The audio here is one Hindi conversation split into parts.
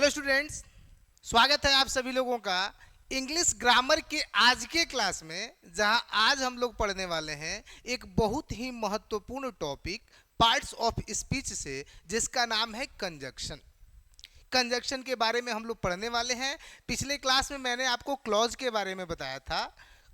हेलो स्टूडेंट्स, स्वागत है आप सभी लोगों का इंग्लिश ग्रामर के आज के क्लास में, जहां आज हम लोग पढ़ने वाले हैं एक बहुत ही महत्वपूर्ण टॉपिक पार्ट्स ऑफ स्पीच से, जिसका नाम है कंजक्शन। कंजक्शन के बारे में हम लोग पढ़ने वाले हैं। पिछले क्लास में मैंने आपको क्लॉज के बारे में बताया था।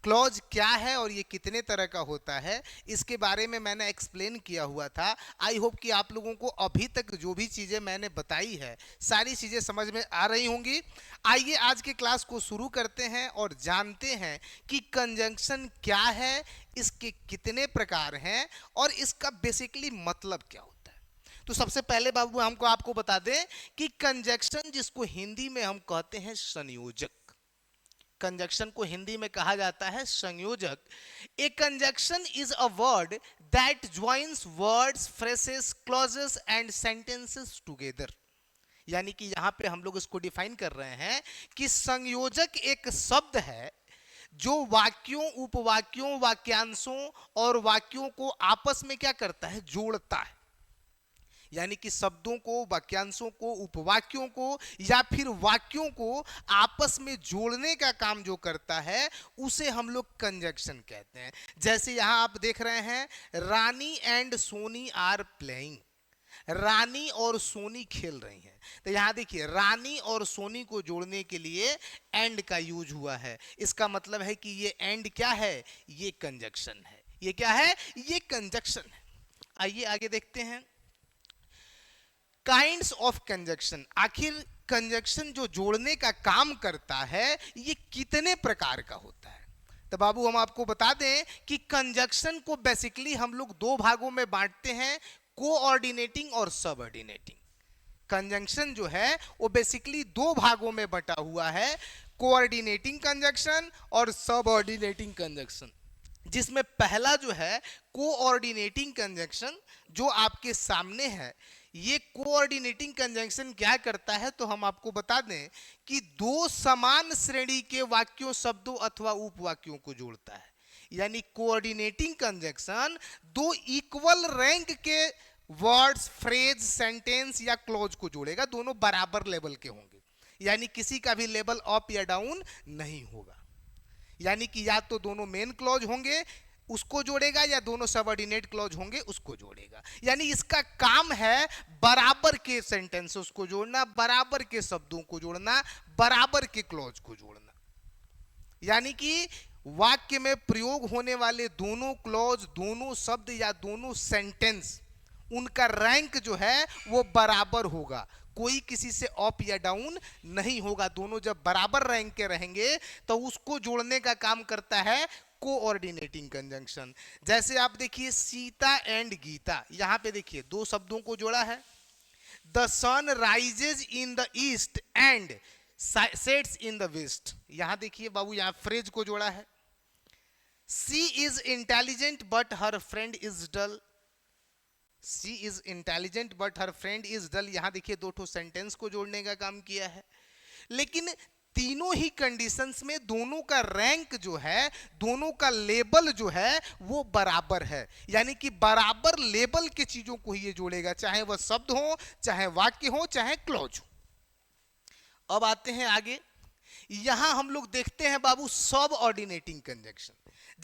क्लॉज क्या है और ये कितने तरह का होता है, इसके बारे में मैंने एक्सप्लेन किया हुआ था। आई होप कि आप लोगों को अभी तक जो भी चीज़ें मैंने बताई है सारी चीज़ें समझ में आ रही होंगी। आइए आज के क्लास को शुरू करते हैं और जानते हैं कि कंजंक्शन क्या है, इसके कितने प्रकार हैं और इसका बेसिकली मतलब क्या होता है। तो सबसे पहले बाबू हमको आपको बता दें कि कंजंक्शन, जिसको हिंदी में हम कहते हैं संयोजक, कंजंक्शन को हिंदी में कहा जाता है संयोजक। A conjunction is a word that joins words, phrases, clauses and sentences together. यानी कि यहां पे हम लोग इसको डिफाइन कर रहे हैं कि संयोजक एक शब्द है जो वाक्यों, उपवाक्यों, वाक्यांशों और वाक्यों को आपस में क्या करता है, जोड़ता है। यानी कि शब्दों को, वाक्यांशों को, उपवाक्यों को या फिर वाक्यों को आपस में जोड़ने का काम जो करता है उसे हम लोग कंजंक्शन कहते हैं। जैसे यहां आप देख रहे हैं, रानी एंड सोनी आर प्लेइंग। रानी और सोनी खेल रही हैं। तो यहां देखिए, रानी और सोनी को जोड़ने के लिए एंड का यूज हुआ है। इसका मतलब है कि ये एंड क्या है, ये कंजंक्शन है। ये क्या है, ये कंजंक्शन है। आइए आगे देखते हैं काइंड्स ऑफ कंजंक्शन। आखिर कंजंक्शन जो जोड़ने का काम करता है ये कितने प्रकार का होता है। तो बाबू हम आपको बता दें कि कंजंक्शन को बेसिकली हम लोग दो भागों में बांटते हैं, कोऑर्डिनेटिंग और सबऑर्डिनेटिंग। कंजंक्शन जो है वो बेसिकली दो भागों में बटा हुआ है, कोऑर्डिनेटिंग कंजंक्शन और सबऑर्डिनेटिंग कंजंक्शन। जिसमें पहला जो है कोऑर्डिनेटिंग कंजंक्शन, जो आपके सामने है, ये कोऑर्डिनेटिंग कंजंक्शन क्या करता है तो हम आपको बता दें कि दो समान श्रेणी के वाक्यों, शब्दों अथवा उपवाक्यों को जोड़ता है। यानी कोऑर्डिनेटिंग कंजंक्शन दो इक्वल रैंक के वर्ड्स, फ्रेज, सेंटेंस या क्लॉज को जोड़ेगा। दोनों बराबर लेवल के होंगे, यानी किसी का भी लेवल अप या डाउन नहीं होगा। यानी कि या तो दोनों मेन क्लॉज होंगे उसको जोड़ेगा या दोनों सबऑर्डिनेट क्लॉज होंगे उसको जोड़ेगा। यानी इसका काम है बराबर के सेंटेंसेस को जोड़ना, बराबर के शब्दों को जोड़ना, बराबर के क्लॉज को जोड़ना। यानी कि वाक्य में प्रयोग होने वाले दोनों क्लॉज, दोनों शब्द या दोनों सेंटेंस, उनका रैंक जो है वो बराबर होगा। कोई किसी से अप या डाउन नहीं होगा। दोनों जब बराबर रैंक के रहेंगे तो उसको जोड़ने का काम करता है कोऑर्डिनेटिंग कंजंक्शन। जैसे आप देखिए सीता एंड गीता, यहां पे देखिए दो शब्दों को जोड़ा है। The sun rises in the east and sets in the west. यहां देखिए बाबू, यहां फ्रेज को जोड़ा है। She is intelligent but her friend is dull. She is intelligent but her friend is dull. यहां देखिए दो ठो सेंटेंस को जोड़ने का काम किया है। लेकिन तीनों ही कंडीशंस में दोनों का रैंक जो है, दोनों का लेवल जो है वो बराबर है। यानी कि बराबर लेवल के चीजों को ही ये जोड़ेगा, चाहे वह शब्द हो, चाहे वाक्य हो, चाहे क्लॉज हो। अब आते हैं आगे। यहां हम लोग देखते हैं बाबू सब ऑर्डिनेटिंग कंजंक्शन।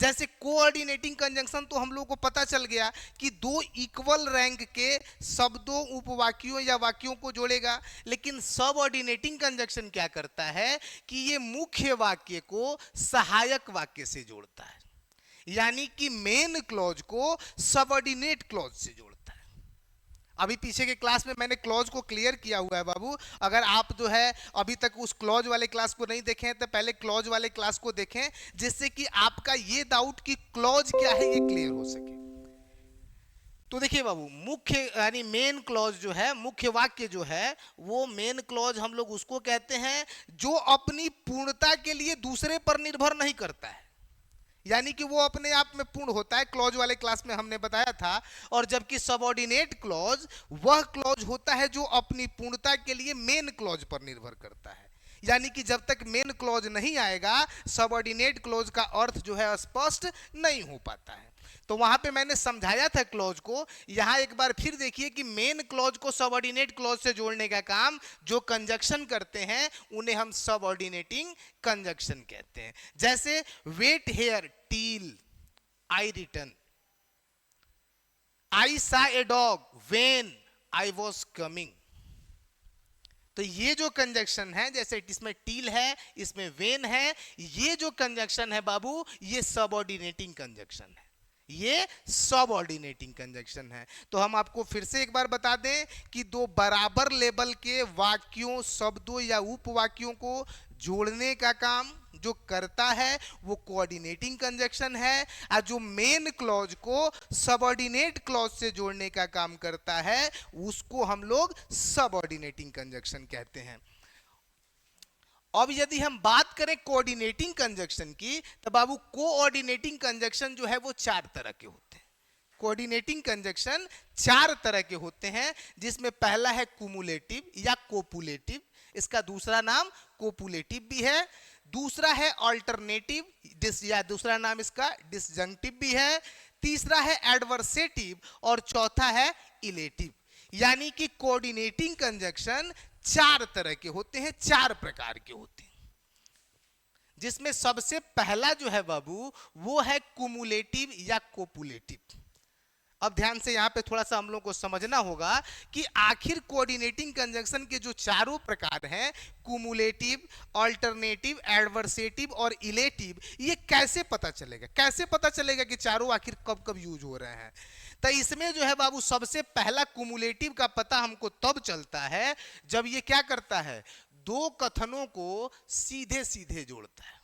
जैसे कोऑर्डिनेटिंग कंजंक्शन तो हम लोगों को पता चल गया कि दो इक्वल रैंक के शब्दों, उपवाक्यों या वाक्यों को जोड़ेगा। लेकिन सबऑर्डिनेटिंग कंजंक्शन क्या करता है कि ये मुख्य वाक्य को सहायक वाक्य से जोड़ता है। यानी कि मेन क्लॉज को सबऑर्डिनेट क्लॉज से जोड़ता है। अभी पीछे के क्लास में मैंने क्लॉज को क्लियर किया हुआ है बाबू। अगर आप जो है अभी तक उस क्लॉज वाले क्लास को नहीं देखे हैं तो पहले क्लॉज वाले क्लास को देखें, जिससे कि आपका ये डाउट कि क्लॉज क्या है ये क्लियर हो सके। तो देखिए बाबू, मुख्य यानी मेन क्लॉज जो है, मुख्य वाक्य जो है, वो मेन क्लॉज हम लोग उसको कहते हैं जो अपनी पूर्णता के लिए दूसरे पर निर्भर नहीं करता है। यानी कि वो अपने आप में पूर्ण होता है, क्लॉज वाले क्लास में हमने बताया था। और जबकि सबऑर्डिनेट क्लॉज वह क्लॉज होता है जो अपनी पूर्णता के लिए मेन क्लॉज पर निर्भर करता है। यानी कि जब तक मेन क्लॉज नहीं आएगा सबऑर्डिनेट क्लॉज का अर्थ जो है स्पष्ट नहीं हो पाता है। तो वहां पे मैंने समझाया था क्लॉज को। यहां एक बार फिर देखिए कि मेन क्लॉज को सबऑर्डिनेट क्लॉज से जोड़ने का काम जो कंजक्शन करते हैं उन्हें हम सबऑर्डिनेटिंग कंजक्शन कहते हैं। जैसे वेट हेयर टील आई रिटर्न, आई सा a dog when I was coming. तो ये जो कंजक्शन है, जैसे इसमें टील है, इसमें वेन है, ये जो कंजक्शन है बाबू, ये सबऑर्डिनेटिंग कंजक्शन है, ये सबऑर्डिनेटिंग कंजक्शन है। तो हम आपको फिर से एक बार बता दें कि दो बराबर लेवल के वाक्यों, शब्दों या उपवाक्यों को जोड़ने का काम जो करता है वो कोऑर्डिनेटिंग कंजक्शन है, और जो मेन क्लॉज को सबऑर्डिनेट क्लॉज से जोड़ने का काम करता है उसको हम लोग सबऑर्डिनेटिंग कंजक्शन कहते हैं। अब यदि हम बात करें कोऑर्डिनेटिंग कंजक्शन की, तो बाबू कोऑर्डिनेटिंग कंजक्शन जो है वो चार तरह के होते हैं। कोऑर्डिनेटिंग कंजक्शन चार तरह के होते हैं, जिसमें पहला है कुमुलेटिव या कोपुलेटिव, इसका दूसरा नाम कोपुलेटिव भी है, दूसरा है अल्टरनेटिव या दूसरा नाम इसका डिसजंक्टिव भी है, तीसरा है एडवर्सेटिव और चौथा है इलेटिव। यानी कि कोऑर्डिनेटिंग कंजक्शन चार तरह के होते हैं, चार प्रकार के होते हैं, जिसमें सबसे पहला जो है बाबू वो है कुमुलेटिव या कोपुलेटिव। अब ध्यान से यहां पे थोड़ा सा हम लोग को समझना होगा कि आखिर कोऑर्डिनेटिंग कंजंक्शन के जो चारों प्रकार हैं, कुमुलेटिव, अल्टरनेटिव, एडवर्सेटिव और इलेटिव, ये कैसे पता चलेगा, कैसे पता चलेगा कि चारों आखिर कब कब यूज हो रहे हैं। तो इसमें जो है बाबू सबसे पहला कुमुलेटिव का पता हमको तब चलता है जब ये क्या करता है, दो कथनों को सीधे सीधे जोड़ता है।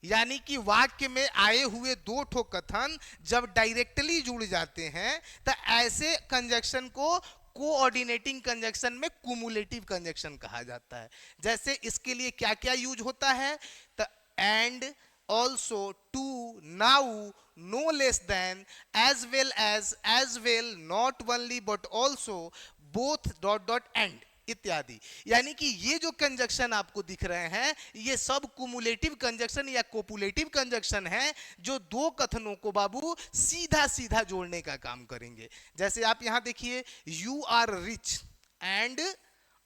यानी कि वाक्य में आए हुए दो ठो कथन जब डायरेक्टली जुड़ जाते हैं तो ऐसे कंजक्शन को कोऑर्डिनेटिंग कंजक्शन में कुमुलेटिव कंजक्शन कहा जाता है। जैसे इसके लिए क्या क्या यूज होता है, तो and, also, too, now, no less than, as well, not only but also, both dot dot and इत्यादि। यानी कि ये जो कंजक्शन आपको दिख रहे हैं ये सब कुमुलेटिव कंजक्शन या कोपुलेटिव कंजक्शन है, जो दो कथनों को बाबू सीधा सीधा जोड़ने का काम करेंगे। जैसे आप यहां देखिए, you are rich and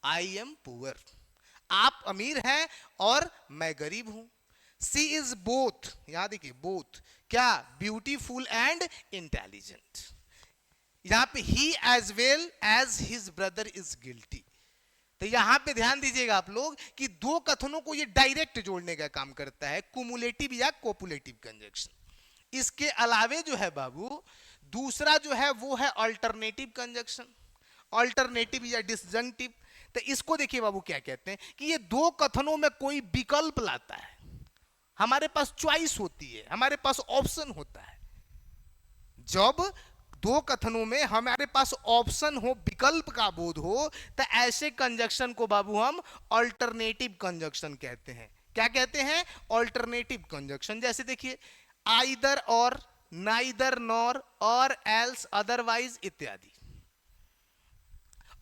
I am poor, आप अमीर हैं और मैं गरीब हूं। सी इज बोथ, यहां देखिए बोथ क्या, ब्यूटीफुल एंड इंटेलिजेंट। यहां पे he as well as his brother is guilty. तो यहां पे ध्यान दीजिएगा आप लोग कि दो कथनों को ये डायरेक्ट जोड़ने का काम करता है, कुमुलेटिव या कोपुलेटिव कंजक्शन। इसके अलावे जो है बाबू दूसरा जो है वो है अल्टरनेटिव कंजक्शन, अल्टरनेटिव या डिसजंक्टिव। तो इसको देखिए बाबू क्या कहते हैं कि ये दो कथनों में कोई विकल्प लाता है, हमारे पास चॉइस होती है, हमारे पास ऑप्शन होता है। जब दो कथनों में हमारे पास ऑप्शन हो, विकल्प का बोध हो, तो ऐसे कंजक्शन को बाबू हम अल्टरनेटिव कंजक्शन कहते हैं। क्या कहते हैं, अल्टरनेटिव कंजक्शन। जैसे देखिए आइदर और, नाइदर नॉर, और एल्स, अदरवाइज इत्यादि।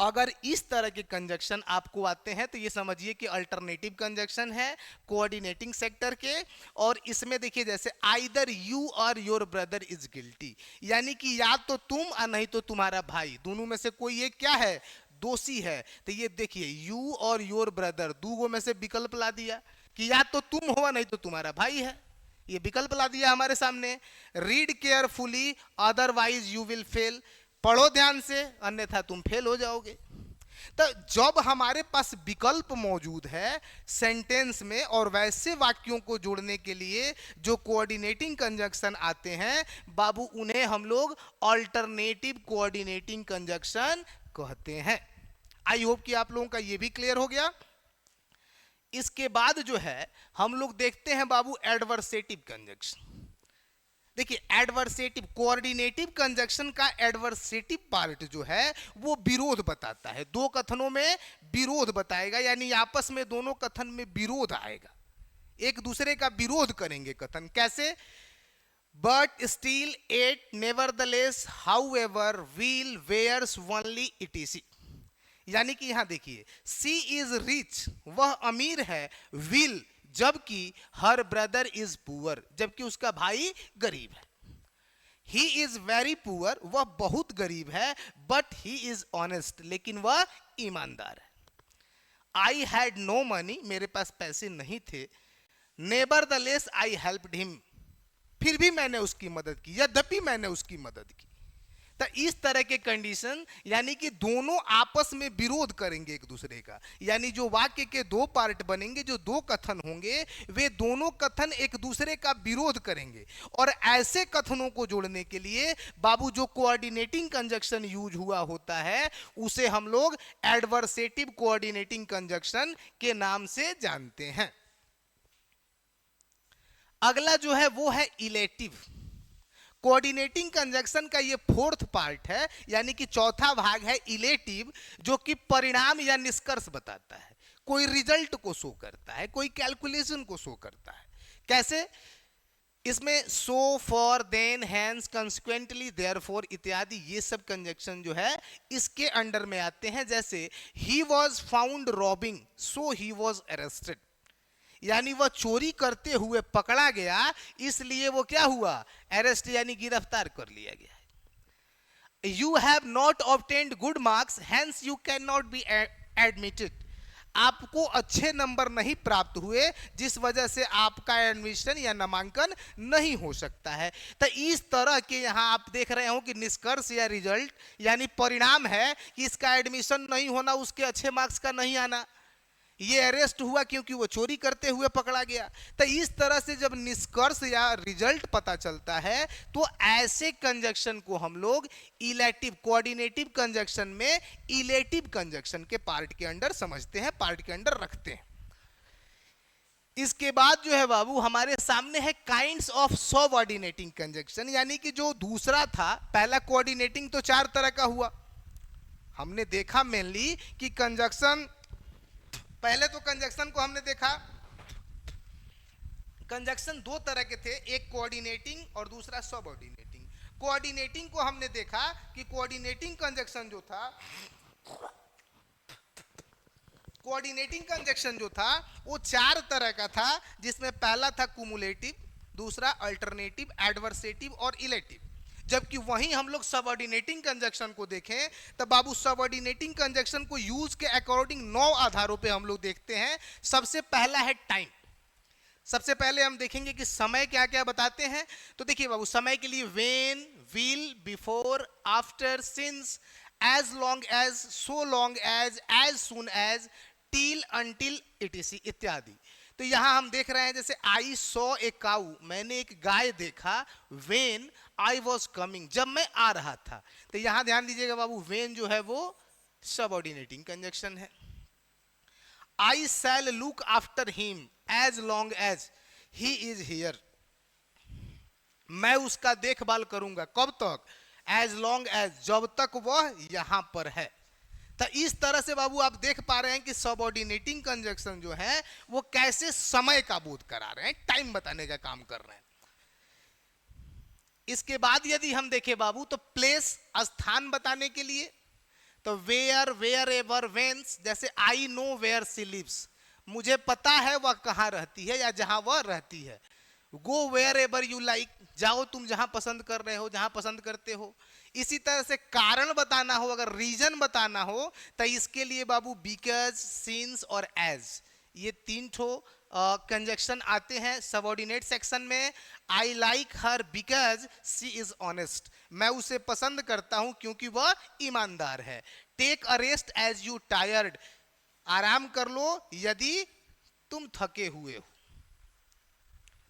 अगर इस तरह के कंजक्शन आपको आते हैं तो ये समझिए कि अल्टरनेटिव कंजक्शन है कोऑर्डिनेटिंग सेक्टर के। और इसमें देखिए जैसे आइदर यू और योर ब्रदर इज गिल्टी, यानी कि या तो तुम और नहीं तो तुम्हारा भाई, दोनों में से कोई एक क्या है, दोषी है। तो ये देखिए यू और योर ब्रदर दूगों में से विकल्प ला दिया कि या तो तुम हो नहीं तो तुम्हारा भाई है, ये विकल्प ला दिया हमारे सामने। Read carefully otherwise you will fail, पढ़ो ध्यान से अन्यथा तुम फेल हो जाओगे। तो जब हमारे पास विकल्प मौजूद है सेंटेंस में और वैसे वाक्यों को जोड़ने के लिए जो कोऑर्डिनेटिंग कंजक्शन आते हैं बाबू, उन्हें हम लोग अल्टरनेटिव कोऑर्डिनेटिंग कंजक्शन कहते हैं। आई होप कि आप लोगों का ये भी क्लियर हो गया। इसके बाद जो है हम लोग देखते हैं बाबू एडवर्सेटिव कंजक्शन। देखिए एडवर्सेटिव, कोऑर्डिनेटिव कंजक्शन का एडवर्सेटिव पार्ट जो है वो विरोध बताता है, दो कथनों में विरोध बताएगा, यानी आपस में दोनों कथन में विरोध आएगा, एक दूसरे का विरोध करेंगे कथन। कैसे, but still yet nevertheless however while whereas only etc. यानी कि यहां देखिए सी इज रिच, वह अमीर है, विल जबकि हर ब्रदर इज पुअर, जबकि उसका भाई गरीब है। ही इज वेरी पुअर, वह बहुत गरीब है, बट ही इज ऑनेस्ट, लेकिन वह ईमानदार है। आई हैड नो मनी, मेरे पास पैसे नहीं थे, neighbour the less I helped him, फिर भी मैंने उसकी मदद की, यद्यपि मैंने उसकी मदद की। तो इस तरह के कंडीशन यानी कि दोनों आपस में विरोध करेंगे एक दूसरे का, यानी जो वाक्य के दो पार्ट बनेंगे, जो दो कथन होंगे, वे दोनों कथन एक दूसरे का विरोध करेंगे। और ऐसे कथनों को जोड़ने के लिए बाबू जो कोऑर्डिनेटिंग कंजक्शन यूज हुआ होता है उसे हम लोग एडवर्सेटिव कोऑर्डिनेटिंग कंजक्शन के नाम से जानते हैं। अगला जो है वो है इलेटिव। कोऑर्डिनेटिंग कंजक्शन का ये फोर्थ पार्ट है, यानी कि चौथा भाग है इलेटिव, जो कि परिणाम या निष्कर्ष बताता है, कोई रिजल्ट को शो करता है, कोई कैलकुलेशन को शो करता है। कैसे? इसमें so, for, then, hence, consequently, therefore इत्यादि ये सब कंजक्शन जो है इसके अंडर में आते हैं। जैसे he was found robbing, so he was arrested, यानी वह चोरी करते हुए पकड़ा गया, इसलिए वो क्या हुआ? अरेस्ट यानी गिरफ्तार कर लिया गया। You have not obtained good marks, hence you can not be admitted, आपको अच्छे नंबर नहीं प्राप्त हुए, जिस वजह से आपका एडमिशन या नामांकन नहीं हो सकता है। तो इस तरह के यहां आप देख रहे हो कि निष्कर्ष या रिजल्ट यानी परिणाम है कि इसका एडमिशन नहीं होना, उसके अच्छे मार्क्स का नहीं आना, ये अरेस्ट हुआ क्योंकि वो चोरी करते हुए पकड़ा गया। तो इस तरह से जब निष्कर्ष या रिजल्ट पता चलता है तो ऐसे कंजक्शन को हम लोग इलेटिव, कोऑर्डिनेटिव कंजक्शन में इलेटिव कंजक्शन के पार्ट के अंडर समझते हैं, पार्ट के अंडर रखते हैं। इसके बाद जो है बाबू हमारे सामने है काइंड्स ऑफ सबऑर्डिनेटिंग कंजक्शन, यानी कि जो दूसरा था, पहला कोऑर्डिनेटिंग तो चार तरह का हुआ, हमने देखा मेनली कि कंजक्शन, पहले तो कंजक्शन को हमने देखा, कंजक्शन दो तरह के थे, एक कोऑर्डिनेटिंग और दूसरा सबऑर्डिनेटिंग। कोऑर्डिनेटिंग को हमने देखा कि कोऑर्डिनेटिंग कंजक्शन जो था, कोऑर्डिनेटिंग कंजक्शन जो था वो चार तरह का था, जिसमें पहला था कुमुलेटिव, दूसरा अल्टरनेटिव, एडवर्सेटिव और इलेटिव। जबकि वहीं हम लोग सबऑर्डिनेटिंग कंजक्शन को देखें तो बाबू सबऑर्डिनेटिंग कंजक्शन को यूज के अकॉर्डिंग 9 आधारों पे हम लोग देखते हैं। सबसे पहला है टाइम। सबसे पहले हम देखेंगे कि समय क्या क्या बताते हैं। तो देखिए बाबू, समय के लिए when, while, before, after, since, as long as, so long as soon as, till, until, etc इत्यादि। तो यहां हम देख रहे हैं जैसे आई सॉ ए काऊ, मैंने एक गाय देखा, व्हेन आई वॉज कमिंग, जब मैं आ रहा था। तो यहां ध्यान दीजिएगा बाबू, व्हेन जो है वो सबऑर्डिनेटिंग कंजक्शन है। I shall look after him as long as he is here, मैं उसका देखभाल करूंगा, कब तक? एज लॉन्ग एज, जब तक वह यहां पर है। तो इस तरह से बाबू आप देख पा रहे हैं कि सबऑर्डिनेटिंग कंजक्शन जो है वो कैसे समय का बोध करा रहे हैं, टाइम बताने का काम कर रहे हैं। इसके बाद यदि हम देखें बाबू तो प्लेस, स्थान बताने के लिए, तो वेयर, वेयर एवर, वेन्स, जैसे I know where she lives, मुझे पता है वह कहां रहती है या जहां वह रहती है। Go wherever you like, जाओ तुम जहां पसंद कर रहे हो, जहां पसंद करते हो। इसी तरह से कारण बताना हो, अगर रीजन बताना हो तो इसके लिए बाबू बिकॉज, सिंस और एज, ये तीन ठो कंजक्शन आते हैं सबऑर्डिनेट सेक्शन में। I like her because she is honest, मैं उसे पसंद करता हूं क्योंकि वह ईमानदार है। Take a rest as you tired, आराम कर लो यदि तुम थके हुए हो।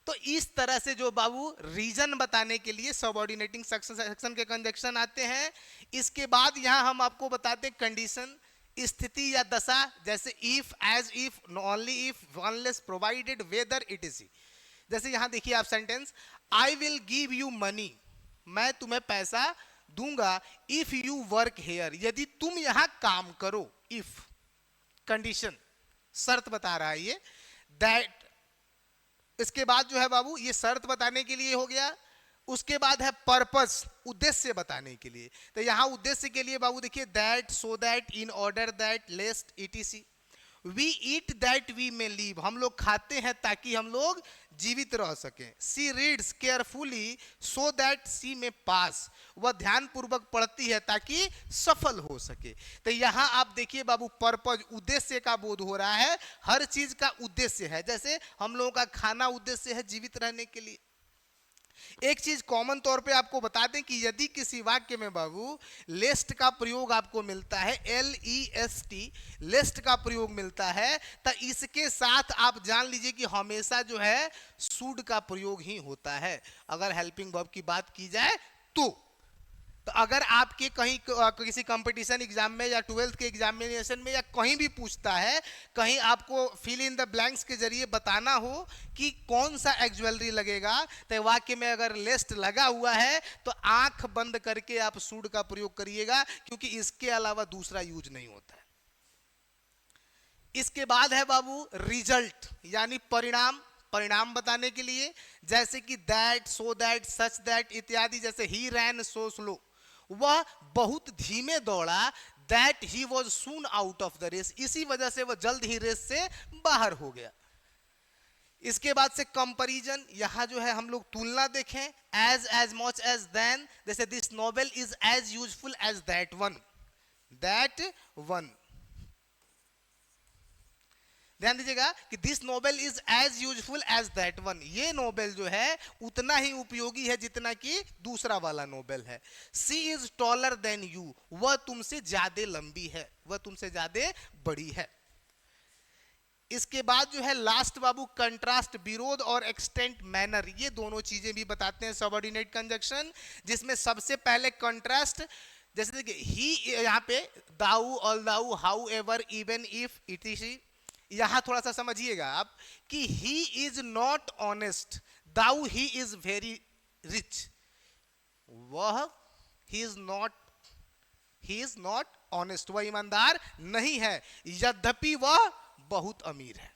तो इस तरह से जो बाबू रीजन बताने के लिए सबऑर्डिनेटिंग सेक्शन के कंजक्शन आते हैं। इसके बाद यहां हम आपको बताते हैं कंडीशन, स्थिति या दशा, जैसे if, as if, only if, unless, provided, whether, etc. जैसे यहां देखिए आप sentence, I will give you money, मैं तुम्हें पैसा दूंगा, इफ यू वर्क हेयर, यदि तुम यहां काम करो। इफ कंडीशन, शर्त बता रहा है ये। दैट, इसके बाद जो है बाबू ये शर्त बताने के लिए हो गया। उसके बाद है पर्पस, उद्देश्य बताने के लिए। तो यहां उद्देश्य के लिए बाबू देखिए that, so that, in order that, lest, etc. We eat that we may live, हम लोग खाते हैं ताकि हम लोग जीवित रह सकें। सी रीड्स केयरफुली सो दैट सी में पास, वह ध्यान पूर्वक पढ़ती है ताकि सफल हो सके। तो यहां आप देखिए बाबू, पर्पज, उद्देश्य का बोध हो रहा है। हर चीज का उद्देश्य है। जैसे हम लोगों का खाना उद्देश्य है जीवित रहने के लिए। एक चीज कॉमन तौर पे आपको बता दें कि यदि किसी वाक्य में बाबू लेस्ट का प्रयोग आपको मिलता है, LEST, लेस्ट का प्रयोग मिलता है, तो इसके साथ आप जान लीजिए कि हमेशा जो है शुड का प्रयोग ही होता है अगर हेल्पिंग वर्ब की बात की जाए तो। अगर आपके कहीं किसी कंपटीशन एग्जाम में या 12th के एग्जामिनेशन में या कहीं भी पूछता है, कहीं आपको फिल इन द ब्लैंक्स के जरिए बताना हो कि कौन सा एक्जुअलरी लगेगा, तो वाक्य में अगर लिस्ट लगा हुआ है तो आंख बंद करके आप शुड का प्रयोग करिएगा, क्योंकि इसके अलावा दूसरा यूज नहीं होता है। इसके बाद है बाबू रिजल्ट, यानी परिणाम। परिणाम बताने के लिए जैसे कि that, so that, such that इत्यादि। जैसे ही रैन सो स्लो, वह बहुत धीमे दौड़ा, that he was soon out of the race, इसी वजह से वह जल्द ही रेस से बाहर हो गया। इसके बाद से कंपैरिजन, यहां जो है हम लोग तुलना देखें, एज मच एज देन, जैसे this novel is as useful as that one, that one. ध्यान दीजिएगा कि this novel is as useful as that one, ये नोबेल जो है उतना ही उपयोगी है जितना कि दूसरा वाला नोबेल है। She is taller than you, वह तुमसे ज्यादा लंबी है, वह तुमसे ज्यादा बड़ी है। इसके बाद जो है लास्ट बाबू कंट्रास्ट, विरोध और एक्सटेंट मैनर, ये दोनों चीजें भी बताते हैं सबऑर्डिनेट कंजक्शन, जिसमें सबसे पहले कंट्रास्ट। जैसे देखिए ही, यहाँ पे though, although, however, even if, etc. यहां थोड़ा सा समझिएगा आप कि he is not honest, though he is very rich, वह ही इज नॉट ऑनेस्ट, वह ईमानदार नहीं है, यद्यपि वह बहुत अमीर है।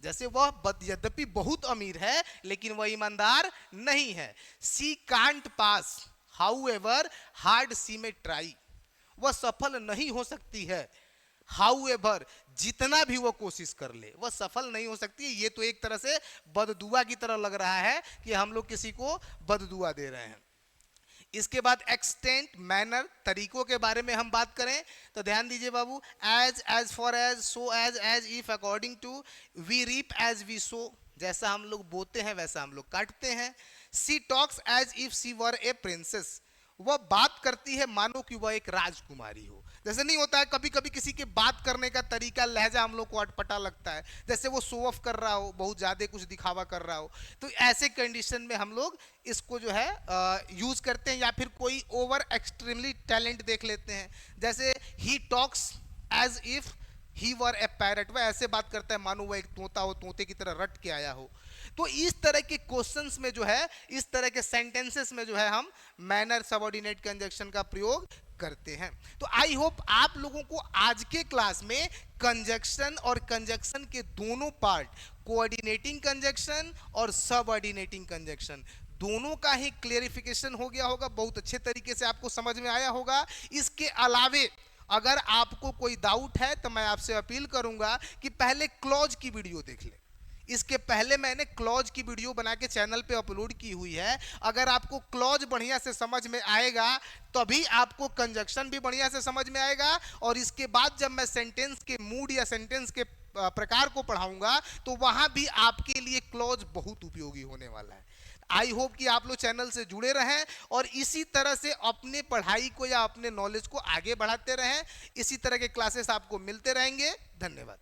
जैसे वह यद्यपि बहुत अमीर है लेकिन वह ईमानदार नहीं है। She can't pass, however hard she may try, वह सफल नहीं हो सकती है, हाउएवर, जितना भी वो कोशिश कर ले वह सफल नहीं हो सकती है। ये तो एक तरह से बददुआ की तरह लग रहा है कि हम लोग किसी को बददुआ दे रहे हैं। इसके बाद एक्सटेंट, मैनर, तरीकों के बारे में हम बात करें तो ध्यान दीजिए बाबू, as far as, so as if, according to, we reap as we sow, जैसा हम लोग बोते हैं वैसा हम लोग काटते हैं। She talks as if she were a princess, वह बात करती है मानो कि वह एक राजकुमारी हो। जैसे नहीं होता है कभी कभी किसी के बात करने का तरीका, लहजा हम लोग को अटपटा लगता है, जैसे वो शो ऑफ कर रहा हो, बहुत ज्यादा कुछ दिखावा कर रहा हो, तो ऐसे कंडीशन में हम लोग इसको जो है यूज करते हैं। या फिर कोई ओवर एक्सट्रीमली टैलेंट देख लेते हैं, जैसे he talks as if he were a parrot, वह ऐसे बात करता है मानो वह एक तोता हो, तोते की तरह रट के आया हो। तो इस तरह के क्वेश्चंस में जो है, इस तरह के सेंटेंसेस में जो है हम मैनर, सबऑर्डिनेट कंजक्शन का प्रयोग करते हैं। तो आई होप आप लोगों को आज के क्लास में कंजक्शन और कंजक्शन के दोनों पार्ट, कोऑर्डिनेटिंग कंजक्शन और सबऑर्डिनेटिंग कंजक्शन, दोनों का ही क्लेरिफिकेशन हो गया होगा, बहुत अच्छे तरीके से आपको समझ में आया होगा। इसके अलावे अगर आपको कोई डाउट है तो मैं आपसे अपील करूंगा कि पहले क्लॉज की वीडियो देख ले। इसके पहले मैंने क्लॉज की वीडियो बना के चैनल पे अपलोड की हुई है। अगर आपको क्लॉज बढ़िया से समझ में आएगा तभी आपको कंजक्शन भी बढ़िया से समझ में आएगा। और इसके बाद जब मैं सेंटेंस के मूड या सेंटेंस के प्रकार को पढ़ाऊंगा तो वहां भी आपके लिए क्लॉज बहुत उपयोगी होने वाला है। आई होप कि आप लोग चैनल से जुड़े रहें और इसी तरह से अपने पढ़ाई को या अपने नॉलेज को आगे बढ़ाते रहें। इसी तरह के क्लासेस आपको मिलते रहेंगे। धन्यवाद।